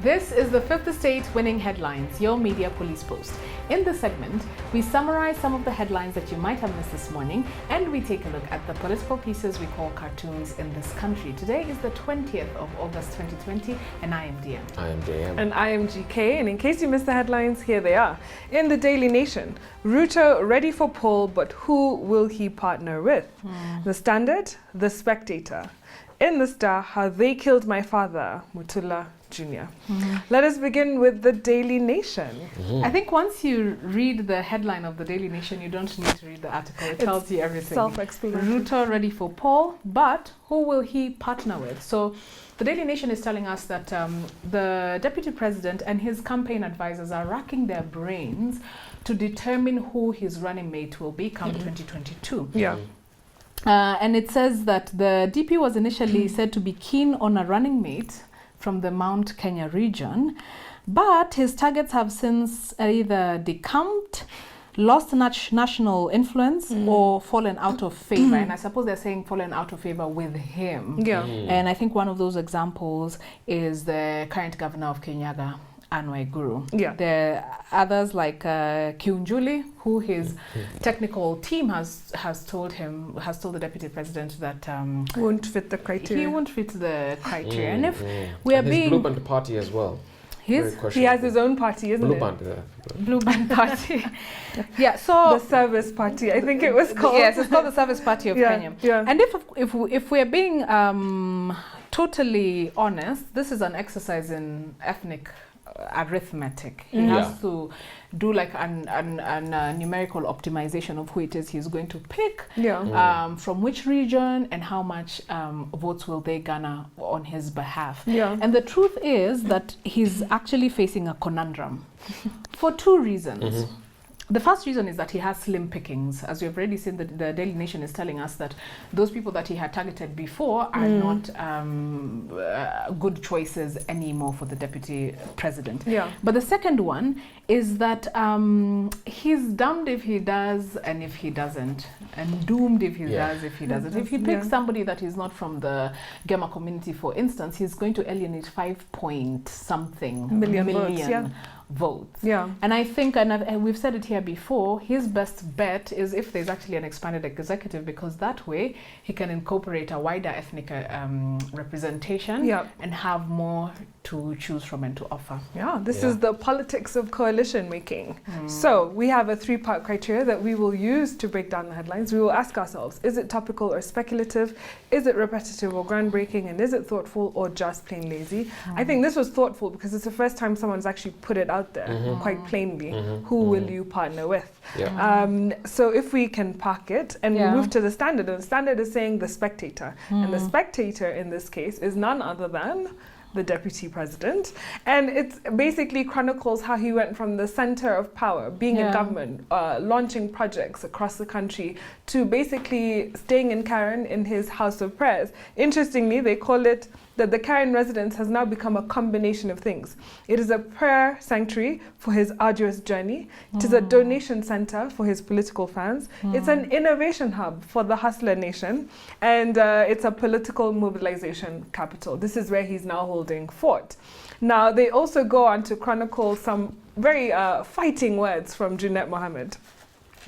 This is the Fifth Estate Winning Headlines, your media police post. In this segment, we summarize some of the headlines that you might have missed this morning, and we take a look at the political pieces we call cartoons in this country. Today is the 20th of August 2020, and I am DM. I am DM. And I am GK, and in case you missed the headlines, here they are. In the Daily Nation, RUTO ready for poll, but who will he partner with? The Standard, The Spectator. In the Star, how they killed my father, Mutula Jr. Let us begin with the Daily Nation. I think once you read the headline of the Daily Nation, you don't need to read the article. It tells you everything. Self-explanatory. RUTO ready for poll, but who will he partner with? So the Daily Nation is telling us that the deputy president and his campaign advisors are racking their brains to determine who his running mate will be come 2022. Yeah. And it says that the DP was initially said to be keen on a running mate from the Mount Kenya region, but his targets have since either decamped, lost national influence, or fallen out of favor. And I suppose they're saying fallen out of favor with him. Yeah. And I think one of those examples is the current governor of Kenyaga, Anwar Guru. Yeah. There are others like Kiunjuli, who his technical team has told the deputy president that Won't fit the criteria. he won't fit the criteria. And if we are and his being Blue Band party as well. Very he has his own party, isn't Blue it? Band. Blue Band Party, yeah. So The Service Party, I think it was called. yes, it's called the Service Party of Kenya. Yeah. And if we're being totally honest, this is an exercise in ethnic arithmetic. He has to do like an numerical optimization of who it is he's going to pick, from which region, and how much votes will they garner on his behalf. Yeah. And the truth is that he's actually facing a conundrum for two reasons. The first reason is that he has slim pickings. As we've already seen, the Daily Nation is telling us that those people that he had targeted before are not good choices anymore for the deputy president. Yeah. But the second one is that he's damned if he does and if he doesn't, and doomed if he does if he doesn't. If he picks somebody that is not from the Gema community, for instance, he's going to alienate 5 point something million votes. Yeah. And I think, and we've said it here before, his best bet is if there's actually an expanded executive, because that way he can incorporate a wider ethnic representation and have more to choose from and to offer. Yeah, this is the politics of coalition making. So we have a 3-part criteria that we will use to break down the headlines. We will ask ourselves, is it topical or speculative? Is it repetitive or groundbreaking? And is it thoughtful or just plain lazy? I think this was thoughtful because it's the first time someone's actually put it out there quite plainly. Who will you partner with? So if we can park it and we move to the Standard, and the Standard is saying the Spectator. And the Spectator in this case is none other than the deputy president, and it basically chronicles how he went from the center of power, being in government, launching projects across the country, to basically staying in Karen in his house of prayers. Interestingly, they call it that the Karen residence has now become a combination of things. It is a prayer sanctuary for his arduous journey. It is a donation center for his political fans. It's an innovation hub for the hustler nation. And it's a political mobilization capital. This is where he's now holding fort. Now, they also go on to chronicle some very fighting words from Junet Mohammed.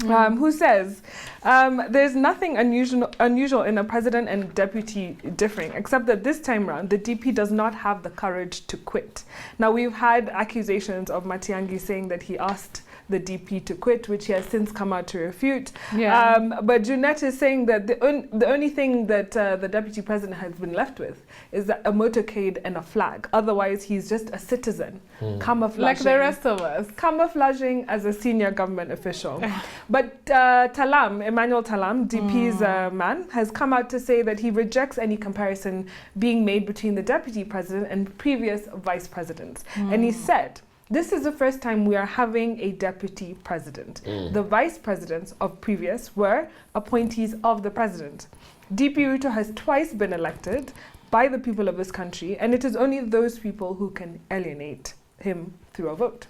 Who says, there's nothing unusual in a president and deputy differing, except that this time round, the DP does not have the courage to quit. Now, we've had accusations of Matiang'i saying that he asked the DP to quit, which he has since come out to refute. But Junet is saying that the only thing that the deputy president has been left with is that a motorcade and a flag. Otherwise, he's just a citizen, camouflaging. Like the rest of us. Camouflaging as a senior government official. But Emmanuel Talam, DP's man, has come out to say that he rejects any comparison being made between the deputy president and previous vice presidents. And he said, this is the first time we are having a deputy president. The vice presidents of previous were appointees of the president. DP RUTO has twice been elected by the people of this country, and it is only those people who can alienate him through a vote.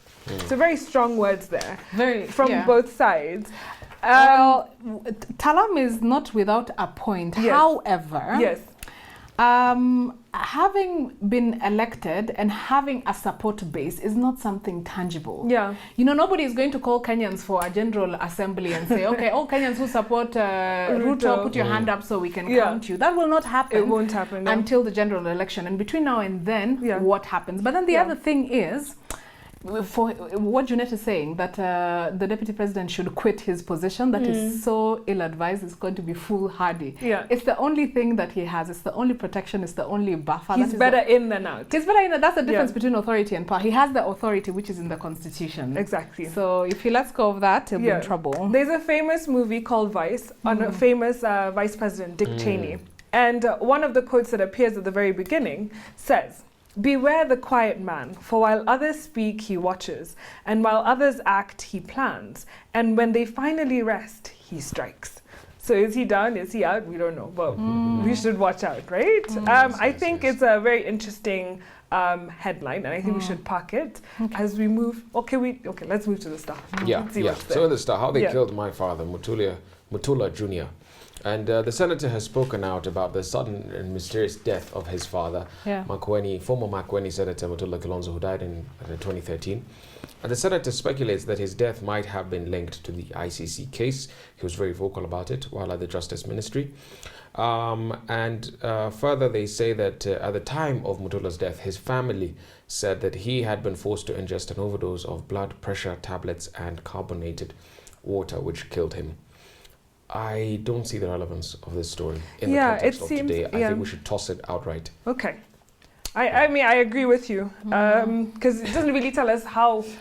So very strong words there from both sides. Talam is not without a point. However, Having been elected and having a support base is not something tangible. Yeah. You know, nobody is going to call Kenyans for a general assembly and say, okay, all Kenyans who support RUTO, put your hand up so we can count you. That will not happen. It won't happen until the general election. And between now and then, what happens? But then the other thing is, for what Junette is saying, that the deputy president should quit his position, that is so ill-advised, it's going to be foolhardy. Yeah. It's the only thing that he has. It's the only protection. It's the only buffer. He's better in than out. He's better in. That's the difference between authority and power. He has the authority, which is in the constitution. Exactly. So if he lets go of that, he'll be in trouble. There's a famous movie called Vice on a famous vice president, Dick Cheney. And one of the quotes that appears at the very beginning says, "Beware the quiet man, for while others speak, he watches, and while others act, he plans, and when they finally rest, he strikes." So is he down? Is he out? We don't know, but we should watch out, right? I think it's a very interesting headline, and I think we should park it as we move. Okay, let's move to the Star. Let's see what's there. So in the Star, how they killed my father, Mutula Jr. And the senator has spoken out about the sudden and mysterious death of his father, former Makueni Senator Mutula Kilonzo, who died in 2013. And the senator speculates that his death might have been linked to the ICC case. He was very vocal about it while at the Justice Ministry. Further, they say that at the time of Mutula's death, his family said that he had been forced to ingest an overdose of blood pressure tablets and carbonated water, which killed him. I don't see the relevance of this story in the context of today. I think we should toss it outright. Okay. I mean, I agree with you, because it doesn't really tell us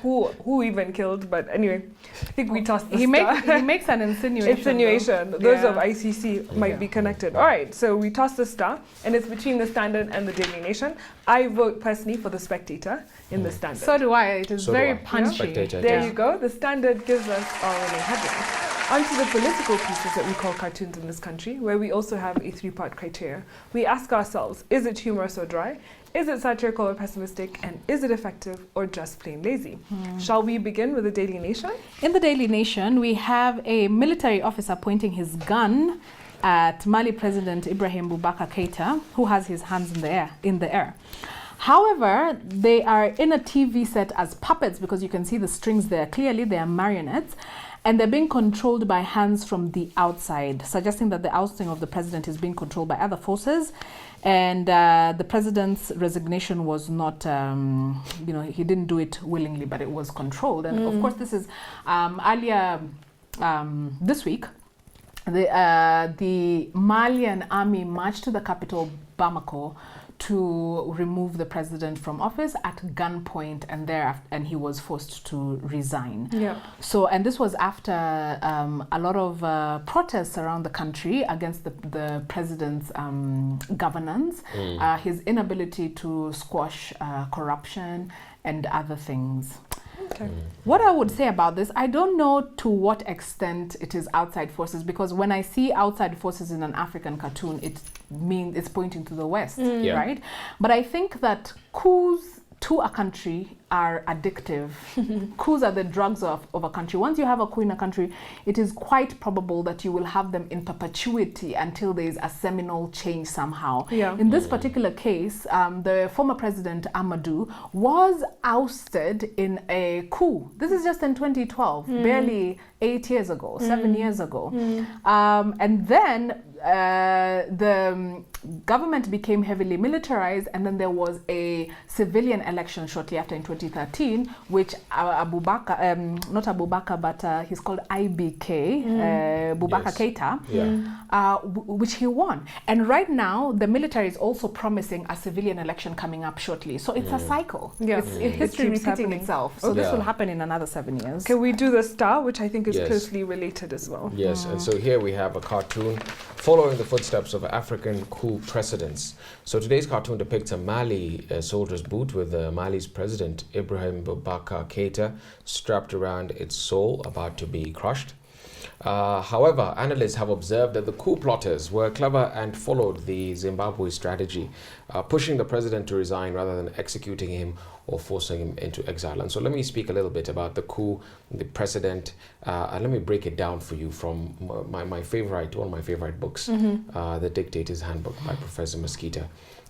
who even killed, but anyway, I think we tossed the Star. He makes an insinuation. Insinuation. Those of ICC might be connected. All right, so we tossed the Star, and it's between the Standard and the Daily Nation. I vote personally for the Spectator in the Standard. So do I. It is very punchy. There you go. The Standard gives us our winning headline. Onto the political pieces that we call cartoons in this country, where we also have a 3-part criteria. We ask ourselves, is it humorous or dry? Is it satirical or pessimistic? And is it effective or just plain lazy? Shall we begin with the Daily Nation? In the Daily Nation, we have a military officer pointing his gun at Mali President Ibrahim Boubacar Keita, who has his hands in the air. However, they are in a TV set as puppets, because you can see the strings there. Clearly, they are marionettes. And they're being controlled by hands from the outside, suggesting that the ousting of the president is being controlled by other forces. And the president's resignation was not, he didn't do it willingly, but it was controlled. And of course, this is earlier this week, the Malian army marched to the capital, Bamako, to remove the president from office at gunpoint, and he was forced to resign. So, and this was after a lot of protests around the country against the president's governance, his inability to squash corruption and other things. What I would say about this, I don't know to what extent it is outside forces, because when I see outside forces in an African cartoon, it means it's pointing to the West, right? But I think that coups to a country are addictive. Coups are the drugs of a country. Once you have a coup in a country, it is quite probable that you will have them in perpetuity until there is a seminal change somehow. In this particular case, the former president Amadou was ousted in a coup. This is just in 2012, barely 8 years ago, 7 years ago. And then the government became heavily militarized, and then there was a civilian election shortly after in 2013, which not Abubakar, but he's called IBK, Boubacar Keita, which he won. And right now, the military is also promising a civilian election coming up shortly. So it's a cycle. It's history repeating itself. So this will happen in another 7 years. Can we do the Star, which I think is closely related as well? Yes, and so here we have a cartoon following the footsteps of African coup precedents. So today's cartoon depicts a Mali soldier's boot with Mali's president Ibrahim Boubacar Keita strapped around its sole, about to be crushed. However, analysts have observed that the coup plotters were clever and followed the Zimbabwe strategy, pushing the president to resign rather than executing him or forcing him into exile. And so let me speak a little bit about the coup, the precedent, and let me break it down for you from one of my favorite books, The Dictator's Handbook by Professor Mosquita.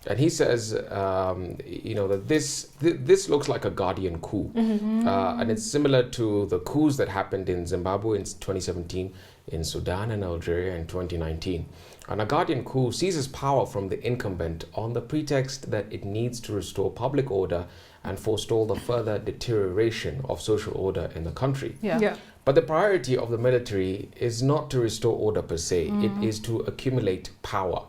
And he says, that this looks like a Guardian coup. And it's similar to the coups that happened in Zimbabwe in 2017, in Sudan and Algeria in 2019. And a Guardian coup seizes power from the incumbent on the pretext that it needs to restore public order and forestall the further deterioration of social order in the country. But the priority of the military is not to restore order per se, it is to accumulate power.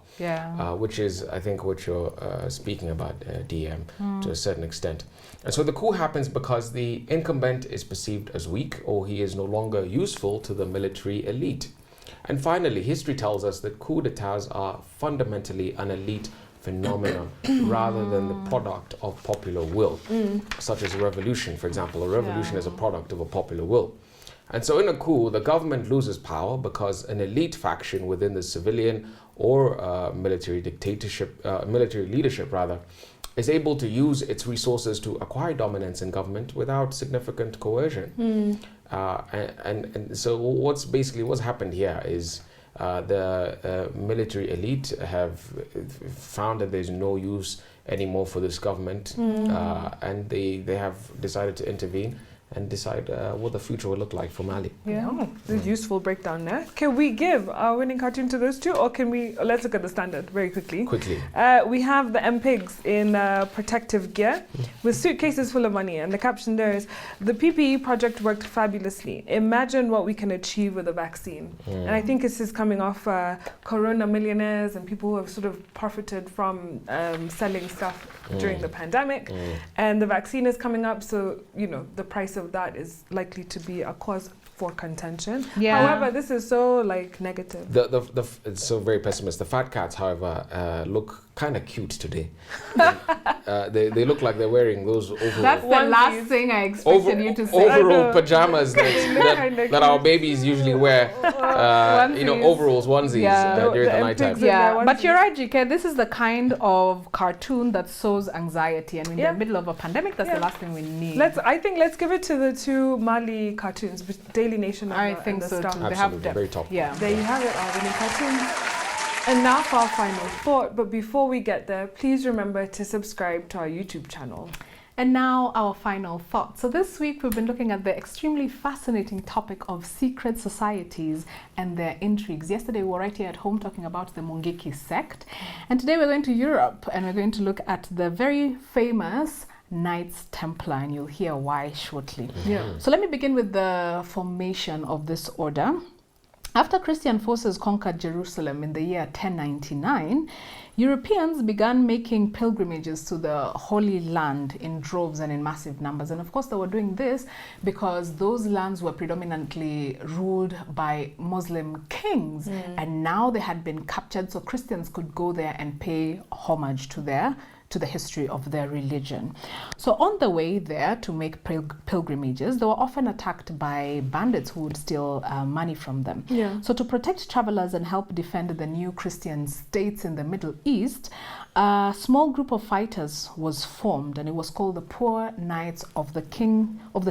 Which is, I think, what you're speaking about, DM, to a certain extent. And so the coup happens because the incumbent is perceived as weak, or he is no longer useful to the military elite. And finally, history tells us that coup d'etats are fundamentally an elite phenomenon rather than the product of popular will, such as a revolution. For example, a revolution is a product of a popular will. And so in a coup, the government loses power because an elite faction within the civilian or military leadership is able to use its resources to acquire dominance in government without significant coercion. And so what's happened here is the military elite have found that there's no use anymore for this government, and they have decided to intervene and decide what the future will look like for Mali. A useful breakdown there. Can we give our winning cartoon to those two, or can we, let's look at the standard very quickly. We have the MPigs in protective gear with suitcases full of money, and the caption there is, "The PPE project worked fabulously. Imagine what we can achieve with a vaccine." And I think this is coming off corona millionaires and people who have sort of profited from selling stuff during the pandemic. And the vaccine is coming up, so, the price of that is likely to be a cause for contention. However, this is so negative. It's so very pessimist. The fat cats, however, look kind of cute today. They look like they're wearing those overall. That's the last thing I expected you to say. Overall pajamas that our babies usually wear. Overalls, onesies during the nighttime. But you're right, GK. This is the kind of cartoon that sows anxiety, and in the middle of a pandemic, that's the last thing we need. Let's give it to the two Mali cartoons, Daily Nation. I think so too. Absolutely, they have depth. very top. There you have it, our winning cartoons. And now for our final thought, but before we get there, please remember to subscribe to our YouTube channel. And now our final thought. So this week we've been looking at the extremely fascinating topic of secret societies and their intrigues. Yesterday we were right here at home talking about the Mungiki sect. And today we're going to Europe and we're going to look at the very famous Knights Templar, and you'll hear why shortly. So let me begin with the formation of this order. After Christian forces conquered Jerusalem in the year 1099, Europeans began making pilgrimages to the Holy Land in droves and in massive numbers. And of course, they were doing this because those lands were predominantly ruled by Muslim kings. And now they had been captured, so Christians could go there and pay homage to the history of their religion. So on the way there to make pilgrimages, they were often attacked by bandits who would steal money from them. So to protect travelers and help defend the new Christian states in the Middle East, a small group of fighters was formed, and it was called the Poor Knights of the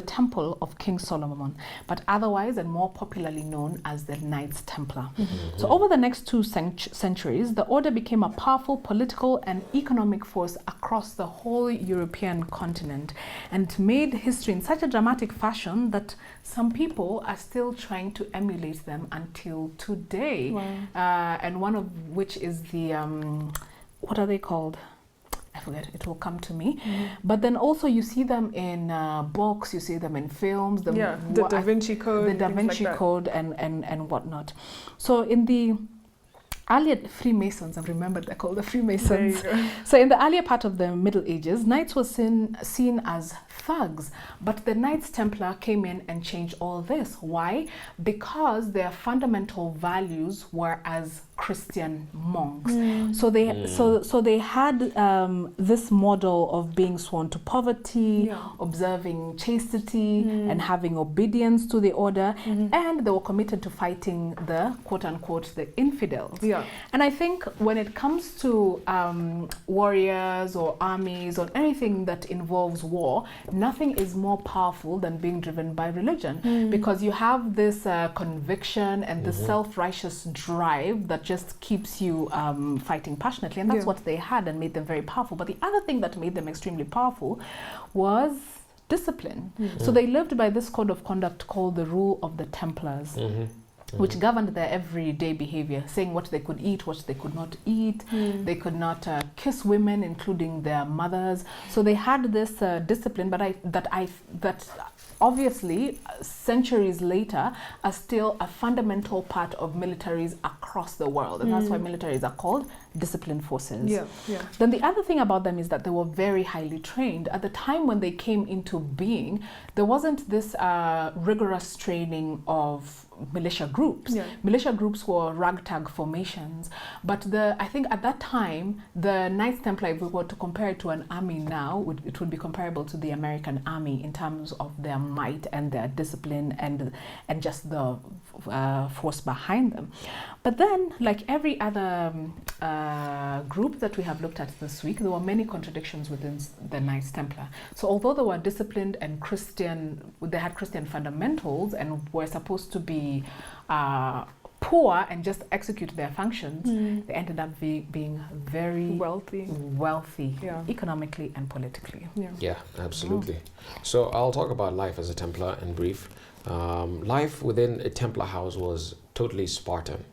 Temple of King Solomon, but otherwise and more popularly known as the Knights Templar. So over the next 2 centuries, the order became a powerful political and economic force across the whole European continent, and made history in such a dramatic fashion that some people are still trying to emulate them until today. And one of which is the what are they called? I forget, it will come to me. But then also you see them in books, you see them in films. The Da Vinci Code. The Da Vinci Code and whatnot. So in the earlier Freemasons, I've remembered they're called the Freemasons. So in the earlier part of the Middle Ages, knights were seen as thugs, but the Knights Templar came in and changed all this. Why? Because their fundamental values were as Christian monks. So they had this model of being sworn to poverty, observing chastity, and having obedience to the order, and they were committed to fighting the quote-unquote the infidels. And I think when it comes to warriors or armies or anything that involves war, nothing is more powerful than being driven by religion, because you have this conviction and this self-righteous drive that just keeps you fighting passionately, and that's what they had and made them very powerful. But the other thing that made them extremely powerful was discipline. So they lived by this code of conduct called the rule of the Templars, which governed their everyday behavior, saying what they could eat, what they could not eat. They could not kiss women, including their mothers. So they had this discipline, but that obviously centuries later are still a fundamental part of militaries across the world, and that's why militaries are called disciplined forces. Then the other thing about them is that they were very highly trained. At the time when they came into being, there wasn't this rigorous training of militia groups. Militia groups were ragtag formations, but I think at that time the Knights Templar, if we were to compare it to an army now, it would be comparable to the American army in terms of their might and their discipline and just the force behind them. But then, like every other group that we have looked at this week, there were many contradictions within the Knights Templar. So although they were disciplined and Christian, they had Christian fundamentals and were supposed to be poor and just execute their functions, they ended up being very wealthy economically and politically. Yeah, absolutely. So I'll talk about life as a Templar in brief. Life within a Templar house was totally Spartan.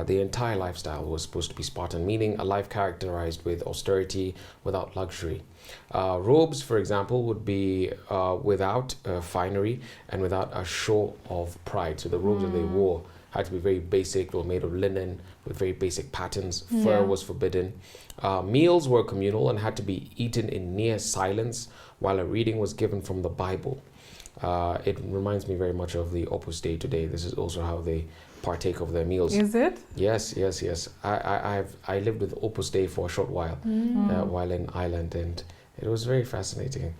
The entire lifestyle was supposed to be Spartan, meaning a life characterized with austerity, without luxury. Robes, for example, would be without finery and without a show of pride. So the robes that they wore had to be very basic. They were made of linen with very basic patterns. Fur was forbidden. Meals were communal and had to be eaten in near silence while a reading was given from the Bible. It reminds me very much of the Opus Dei today. This is also how they partake of their meals. Is it? Yes. I lived with Opus Dei for a short while in Ireland, and it was very fascinating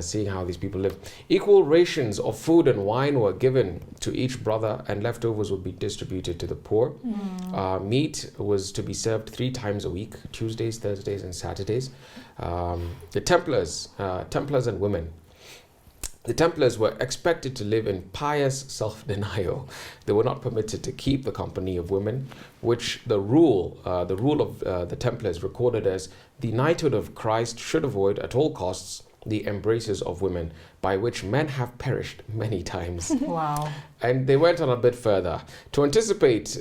seeing how these people live. Equal rations of food and wine were given to each brother, and leftovers would be distributed to the poor. Meat was to be served 3 times a week, Tuesdays, Thursdays, and Saturdays. The Templars and women. The Templars were expected to live in pious self-denial. They were not permitted to keep the company of women, which the rule of the Templars recorded as the knighthood of Christ should avoid at all costs the embraces of women, by which men have perished many times. Wow. And they went on a bit further. To anticipate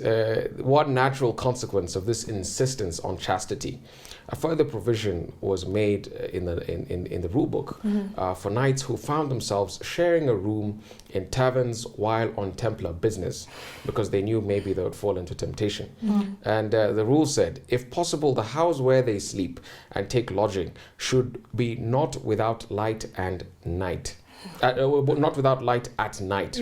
one natural consequence of this insistence on chastity, a further provision was made in the rule book for knights who found themselves sharing a room in taverns while on Templar business, because they knew maybe they would fall into temptation. And the rule said, if possible, the house where they sleep and take lodging should be not without light and night. Not without light at night,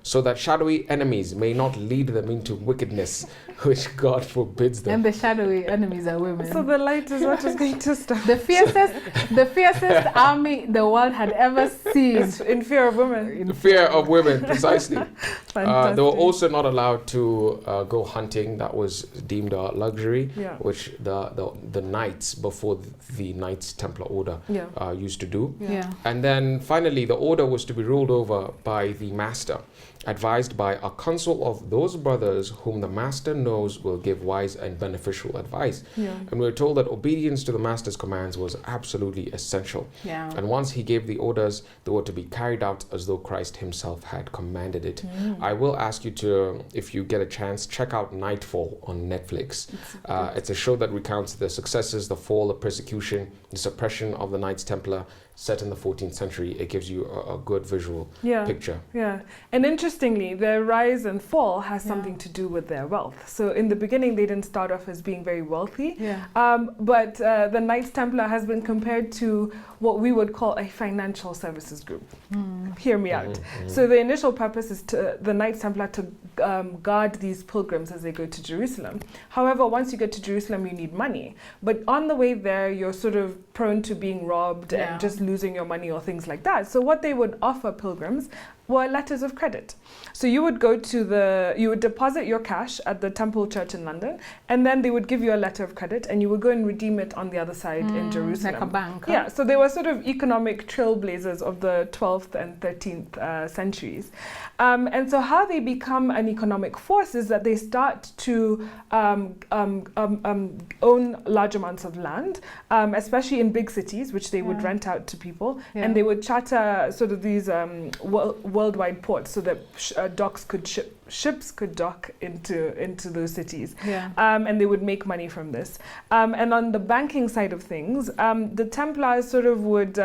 so that shadowy enemies may not lead them into wickedness, which God forbids them. And the shadowy enemies are women. So the light is what is going to stop. The fiercest army the world had ever seen. In fear of women. In fear of women, precisely. They Fantastic. were also not allowed to go hunting. That was deemed a luxury, which the knights before the Knights Templar Order used to do. And then finally, the order was to be ruled over by the master, advised by a council of those brothers whom the master knows will give wise and beneficial advice. And we're told that obedience to the master's commands was absolutely essential. And once he gave the orders, they were to be carried out as though Christ himself had commanded it. I will ask you to, if you get a chance, check out Nightfall on Netflix. It's a show that recounts the successes, the fall, the persecution, the suppression of the Knights Templar. set in the 14th century, it gives you a good visual picture. Yeah, and interestingly, their rise and fall has something to do with their wealth. So in the beginning, they didn't start off as being very wealthy, but the Knights Templar has been compared to what we would call a financial services group. Hear me out. So the initial purpose is the Knights Templar to guard these pilgrims as they go to Jerusalem. However, once you get to Jerusalem, you need money. But on the way there, you're sort of prone to being robbed and just losing your money or things like that. So what they would offer pilgrims were letters of credit. So you would go to you would deposit your cash at the Temple Church in London, and then they would give you a letter of credit, and you would go and redeem it on the other side in Jerusalem. Like a bank. Yeah, so they were sort of economic trailblazers of the 12th and 13th centuries. And so how they become an economic force is that they start to own large amounts of land, especially in big cities, which they would rent out to people, and they would charter sort of these worldwide ports so that ships could dock into those cities, and they would make money from this. And on the banking side of things, the Templars sort of would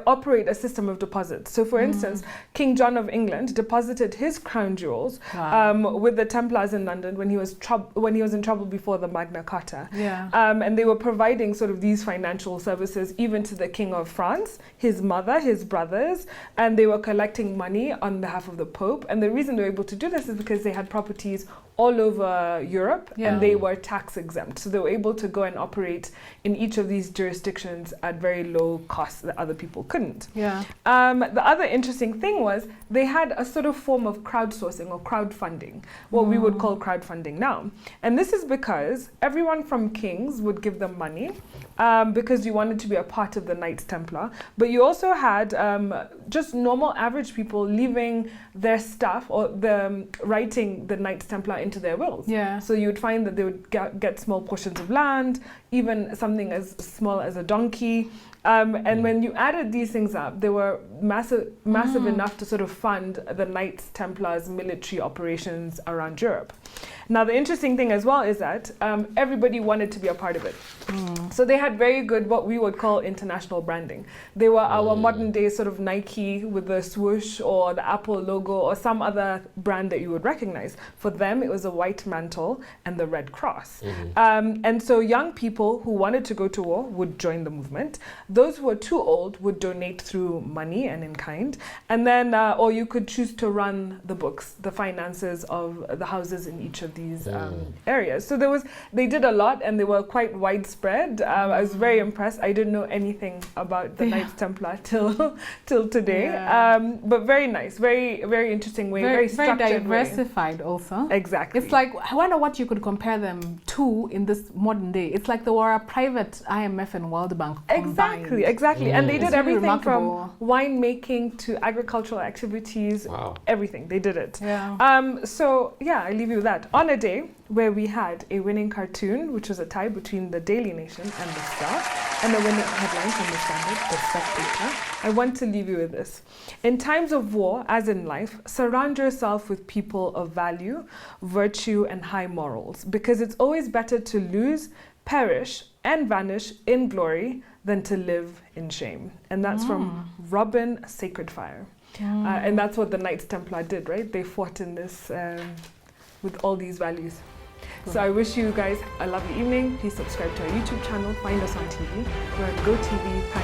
operate a system of deposits. So for instance, King John of England deposited his crown jewels with the Templars in London when he was in trouble before the Magna Carta. And they were providing sort of these financial services even to the King of France, his mother, his brothers, and they were collecting money on behalf of the Pope. And the reason they were able to do this is because they had properties all over Europe, and they were tax exempt. So they were able to go and operate in each of these jurisdictions at very low cost that other people couldn't. The other interesting thing was they had a sort of form of crowdsourcing or crowdfunding, what we would call crowdfunding now. And this is because everyone from kings would give them money because you wanted to be a part of the Knights Templar, but you also had just normal average people leaving their stuff or writing the Knights Templar into their wills. So you would find that they would get small portions of land, even something as small as a donkey. And when you added these things up, they were massive enough to sort of fund the Knights Templars' military operations around Europe. Now, the interesting thing as well is that everybody wanted to be a part of it. So they had very good, what we would call international branding. They were our modern day sort of Nike with the swoosh or the Apple logo or some other brand that you would recognize. For them, it was a white mantle and the red cross. And so young people who wanted to go to war would join the movement. Those who were too old would donate through money and in kind. And then, or you could choose to run the books, the finances of the houses in each of these areas. So they did a lot, and they were quite widespread. I was very impressed. I didn't know anything about the Knights Templar till today. But very nice, very, very interesting way, very structured, very diversified way. Also. Exactly. It's like, I wonder what you could compare them to in this modern day. It's like they were a private IMF and World Bank combined. Exactly. And they did everything remarkable. from winemaking to agricultural activities, everything. They did it. So yeah, I leave you with that. On a day where we had a winning cartoon, which was a tie between the Daily Nation and the Star, and a winning headline from the Standard, the Spectator, I want to leave you with this. In times of war, as in life, surround yourself with people of value, virtue, and high morals, because it's always better to lose, perish, and vanish in glory than to live in shame. And that's from Robin Sacred Fire. And that's what the Knights Templar did, right? They fought in this with all these values. So I wish you guys a lovely evening. Please subscribe to our YouTube channel. Find us on TV. We're at GoTV, Pan